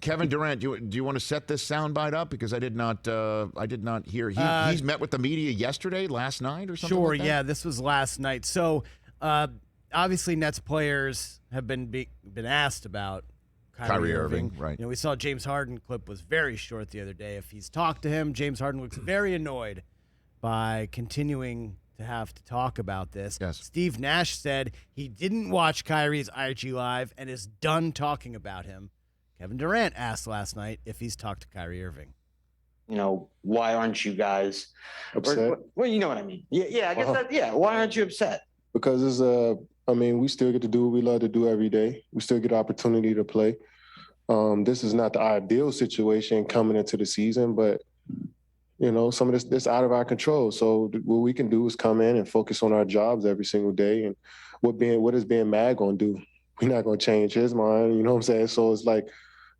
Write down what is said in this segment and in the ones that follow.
Kevin Durant, do you want to set this soundbite up, because I did not hear. He's met with the media last night or something. Sure, like that? yeah, this was last night. So obviously, Nets players have been asked about Kyrie Irving. Right? We saw James Harden clip was very short the other day. If he's talked to him, James Harden looks very annoyed by continuing to have to talk about this. Yes. Steve Nash said he didn't watch Kyrie's IG Live and is done talking about him. Kevin Durant asked last night if he's talked to Kyrie Irving. Why aren't you guys upset? Well, you know what I mean. Yeah, I guess that. Yeah, why aren't you upset? Because we still get to do what we love to do every day. We still get the opportunity to play. This is not the ideal situation coming into the season, but some of this out of our control. So what we can do is come in and focus on our jobs every single day. And what is being mad going to do? We're not going to change his mind. You know what I'm saying? So it's like,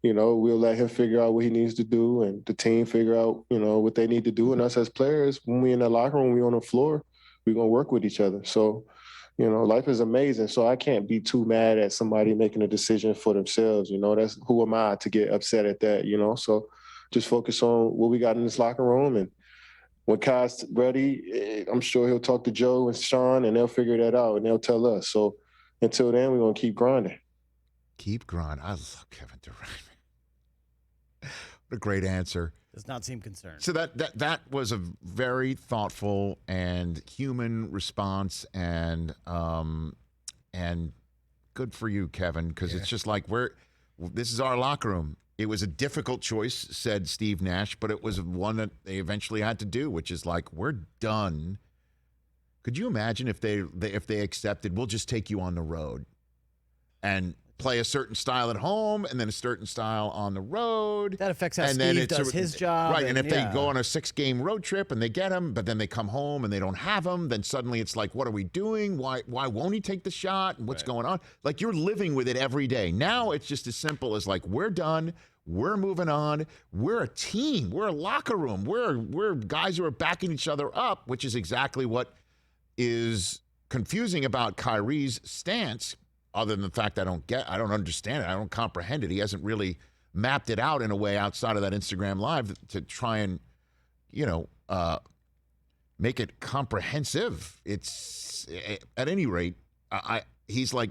we'll let him figure out what he needs to do, and the team figure out, what they need to do. And us as players, when we in the locker room, we on the floor, we're going to work with each other. So, life is amazing. So I can't be too mad at somebody making a decision for themselves. That's who am I to get upset at that, So just focus on what we got in this locker room. And when Kai's ready, I'm sure he'll talk to Joe and Sean, and they'll figure that out, and they'll tell us. So until then, we're going to keep grinding. Keep grinding. I love Kevin Durant. What a great answer. Does not seem concerned. So that was a very thoughtful and human response, and good for you, Kevin, because it's just like this is our locker room. It was a difficult choice, said Steve Nash, but it was one that they eventually had to do, which is like, we're done. Could you imagine if they accepted, we'll just take you on the road and play a certain style at home and then a certain style on the road? That affects how Steve does his job. Right, and if they go on a 6-game road trip and they get him, but then they come home and they don't have him, then suddenly it's like, what are we doing? Why won't he take the shot? And what's going on? Like, you're living with it every day. Now it's just as simple as like, we're done. We're moving on. We're a team. We're a locker room. We're guys who are backing each other up, which is exactly what is confusing about Kyrie's stance, other than the fact I don't understand it. I don't comprehend it. He hasn't really mapped it out in a way outside of that Instagram Live to try and, make it comprehensive. It's, at any rate, he's like,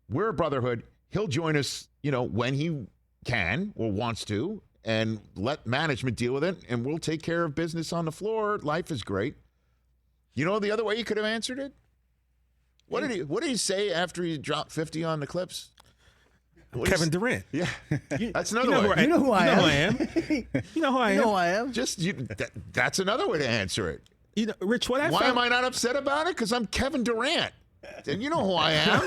we're a brotherhood. He'll join us, when he can or wants to, and let management deal with it, and we'll take care of business on the floor. Life is great. The other way you could have answered it? What did he say after he dropped 50 on the Clips? Kevin Durant. Yeah. That's another way. You know who I am. You know who I am. You know who I am. That's another way to answer it. Rich, why am I not upset about it? Because I'm Kevin Durant. And you know who I am.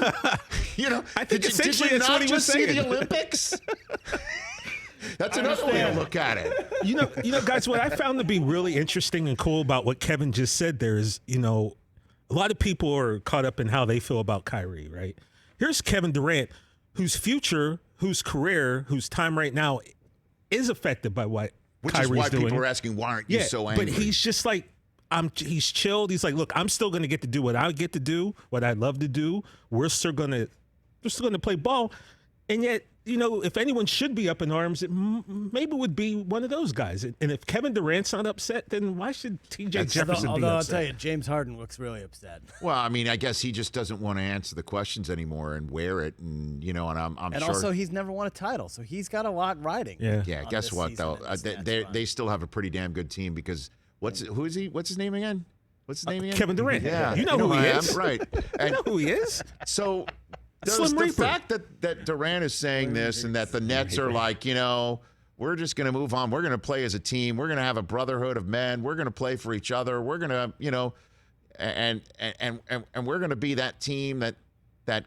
I think essentially did you that's not what he just was see saying. the Olympics? That's another way to look at it. Guys, what I found to be really interesting and cool about what Kevin just said there is, a lot of people are caught up in how they feel about Kyrie, right? Here's Kevin Durant, whose future, whose career, whose time right now is affected by what Kyrie's doing. Which is why people are asking, why aren't you so angry? But he's just like, he's chilled. He's like, look, I'm still going to get to do what I get to do, what I love to do. We're still going to play ball. And yet, if anyone should be up in arms, it maybe would be one of those guys. And if Kevin Durant's not upset, then why should TJ Jefferson be upset? Although I'll tell you, James Harden looks really upset. Well, I mean, I guess he just doesn't want to answer the questions anymore and wear it, and and I'm and sure. And also, he's never won a title, so he's got a lot riding. Yeah. Guess what though? They still have a pretty damn good team because who is he? What's his name again? Kevin Durant. Yeah, you know who he is, right? You know who he is. So. The fact that Durant is saying this and that the Nets are like, we're just going to move on. We're going to play as a team. We're going to have a brotherhood of men. We're going to play for each other. We're going to, and we're going to be that team that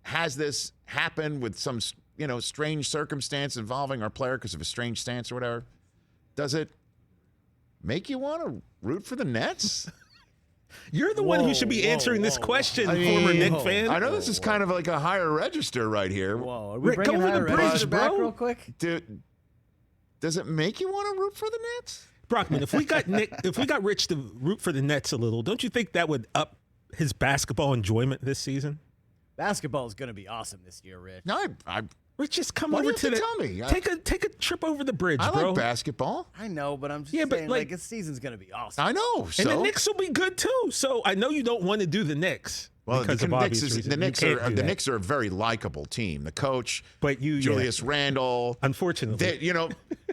has this happen with some, strange circumstance involving our player because of a strange stance or whatever. Does it make you want to root for the Nets? You're the one who should be answering this question, former Knicks fan. I know this is kind of like a higher register right here. Whoa, are we Rick, bringing go over higher the bridge, register back bro. real quick? Dude, does it make you want to root for the Nets? Brockman, if we got Rich to root for the Nets a little, don't you think that would up his basketball enjoyment this season? Basketball is going to be awesome this year, Rich. No, Rich, just come Why do over you to have the. to tell me? Take a trip over the bridge, I bro. like basketball. I know, but I'm just Yeah, but, saying, like, this season's gonna be awesome. I know. And So the Knicks will be good too. So I know you don't want to do the Knicks. well, because the of Knicks obvious is, reasons. the You Knicks can't are do the that. Knicks are a very likable team. The coach, But you, Julius Randle. Unfortunately,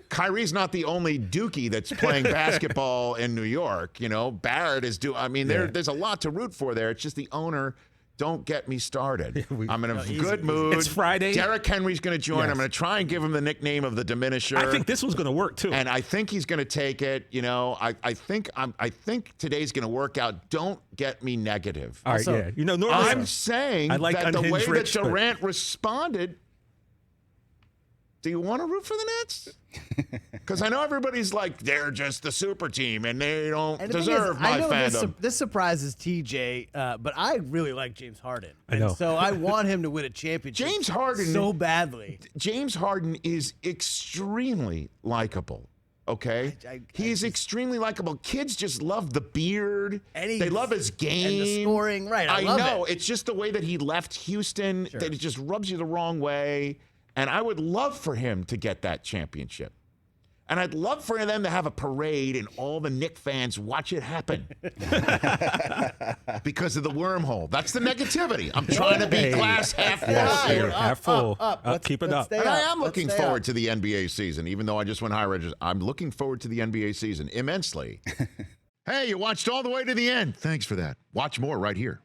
Kyrie's not the only Dookie that's playing basketball in New York. Barrett is I mean, there's a lot to root for there. It's just the owner. Don't get me started. I'm in a good mood. It's Friday. Derrick Henry's going to join. Yes. I'm going to try and give him the nickname of the Diminisher. I think this was going to work too. And I think he's going to take it. I think today's going to work out. Don't get me negative. All right, Also, yeah. Normally I'm saying I like that the way unhinged Rich, that but- Durant responded. Do you want to root for the Nets? Because I know everybody's like, they're just the super team and they don't And the thing deserve is, my I know fandom. this surprises TJ, but I really like James Harden. I know. And so I want him to win a championship. James Harden so badly. James Harden is extremely likable. Okay, he's extremely likable. Kids just love the beard. They love his game and the scoring. Right, I love know. it. It's just the way that he left Houston that it just rubs you the wrong way. And I would love for him to get that championship. And I'd love for them to have a parade and all the Knicks fans watch it happen. Because of the wormhole. That's the negativity. I'm trying to be glass half full Yes, here. you're half full. Keep it up. And I am looking forward to the NBA season, even though I just went high register. I'm looking forward to the NBA season immensely. Hey, you watched all the way to the end. Thanks for that. Watch more right here.